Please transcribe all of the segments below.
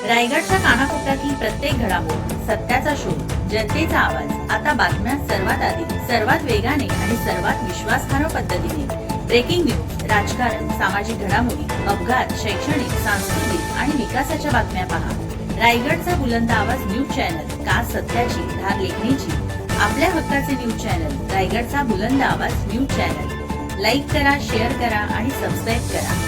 रायगडच्या कानाकोपऱ्यातील प्रत्येक घडामोड, सत्याचा शोध, जनतेचा आवाज. आता बातम्या सर्वात आधी, सर्वात वेगाने आणि सर्वात विश्वासार्ह पद्धतीने. ब्रेकिंग न्यूज, राजकारण, सामाजिक घडामोडी, अपघात, शैक्षणिक, सांस्कृतिक आणि विकासाच्या बातम्या पहा. रायगडचा बुलंद आवाज न्यूज चॅनल, का सत्याची धार लेखणीची. आपल्या हक्काचे न्यूज चॅनल, रायगडचा बुलंद आवाज न्यूज चॅनल. लाईक करा, शेअर करा आणि सबस्क्राईब करा.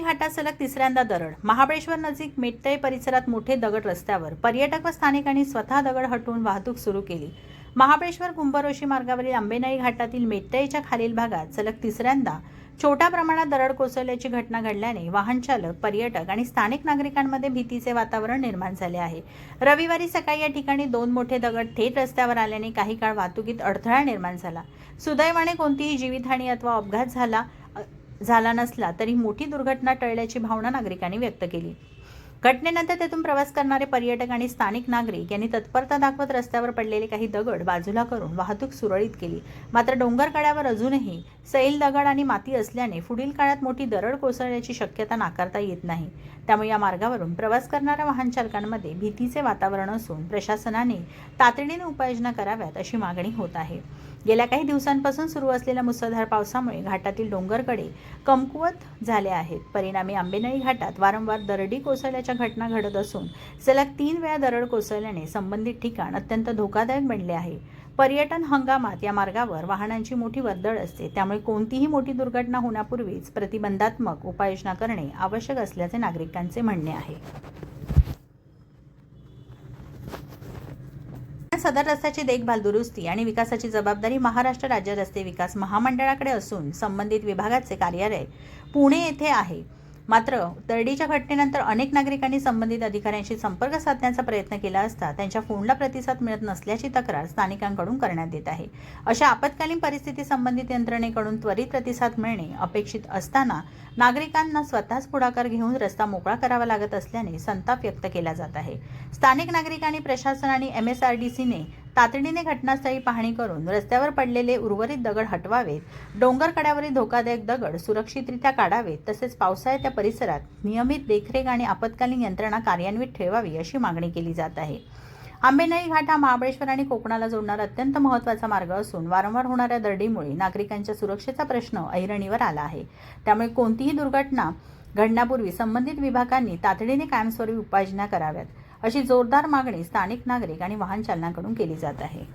घाटात सलग तिसऱ्यांदा दरड. महाबळेश्वर नजीक मेटतळे परिसरात मोठे दगड रस्त्यावर. पर्यटक व स्थानिकांनी स्वतः दगड हटवून वाहतूक सुरू केली. महाबळेश्वर कुंभरोशी मार्गावरील आंबेनळी घाटातील मेटतळेच्या खालील भागात सलग तिसऱ्यांदा छोट्या प्रमाणात दरड कोसळल्याची घटना घडल्याने वाहन चालक, पर्यटक आणि स्थानिक नागरिकांमध्ये भीतीचे वातावरण निर्माण झाले आहे. रविवारी सकाळी या ठिकाणी 2 मोठे दगड थेट रस्त्यावर आल्याने काही काळ वाहतुकीत अडथळा निर्माण झाला. सुदैवाने कोणतीही जीवितहानी अथवा अपघात झाला नसला तरी मोठी दुर्घटना टळल्याची भावना नागरिकांनी व्यक्त केली. घटनेनंतर तेथून प्रवास करणारे पर्यटक आणि स्थानिक नागरिक यांनी तत्परता दाखवत रस्त्यावर पडलेले काही दगड बाजूला करून वाहतूक सुरळीत केली. मात्र डोंगर कड्यावर अजूनही सैल दगड आणि माती असल्याने पुढील काळात मोठी दरड कोसळण्याची शक्यता नाकारता येत नाही. त्यामुळे या मार्गावरून प्रवास करणाऱ्या वाहन चालकांमध्ये भीतीचे वातावरण असून प्रशासनाने तातडीने उपाययोजना कराव्यात अशी मागणी होत आहे. गेल्या काही दिवसांपासून सुरू असलेल्या मुसळधार पावसामुळे घाटातील डोंगरकडे कमकुवत झाले आहेत. परिणामी आंबेनळी घाटात वारंवार दरडी कोसळल्याच्या घटना घडत असून सलग 3 वेळा दरड कोसळल्याने संबंधित ठिकाण अत्यंत धोकादायक बनले आहे. पर्यटन हंगामात या मार्गावर वाहनांची मोठी वर्दळ असते. त्यामुळे कोणतीही मोठी दुर्घटना होण्यापूर्वीच प्रतिबंधात्मक उपाययोजना करणे आवश्यक असल्याचे नागरिकांचे म्हणणे आहे. सदर रस्त्याची देखभाल, दुरुस्ती आणि विकासाची जबाबदारी महाराष्ट्र राज्य रस्ते विकास महामंडळाकडे असून संबंधित विभागाचे कार्यालय पुणे येथे आहे. मात्र दरडीच्या घटनेनंतर अनेक नागरिकांनी संबंधित अधिकाऱ्यांशी संपर्क साधण्याचा प्रयत्न केला असता त्यांच्या फोनला प्रतिसाद मिळत नसल्याची तक्रार स्थानिकांकडून करण्यात येत आहे. अशा आपत्कालीन परिस्थिती संबंधित यंत्रणेकडून त्वरित प्रतिसाद मिळणे अपेक्षित असताना नागरिकांना स्वतःच पुढाकार घेऊन रस्ता मोकळा करावा लागत असल्याने संताप व्यक्त केला जात आहे. स्थानिक नागरिकांनी प्रशासन आणि MSRDCने तातडीने घटनास्थळी पाहणी करून रस्त्यावर पडलेले उर्वरित दगड हटवावेत, डोंगर कड्यावरील धोकादायक दगड सुरक्षितरित्या काढावेत, तसेच पावसाळ्यात त्या परिसरात नियमित देखरेख आणि आपत्कालीन यंत्रणा कार्यान्वित ठेवावी अशी मागणी केली जात आहे. आंबेनळी घाट हा महाबळेश्वर आणि कोकणाला जोडणारा अत्यंत महत्त्वाचा मार्ग असून वारंवार होणाऱ्या दरडीमुळे नागरिकांच्या सुरक्षेचा प्रश्न ऐरणीवर आला आहे. त्यामुळे कोणतीही दुर्घटना घडण्यापूर्वी संबंधित विभागांनी तातडीने कायमस्वरूपी उपाययोजना कराव्यात अशी जोरदार मागणी स्थानिक नागरिक आणि वाहन चालकांकडून केली जात आहे.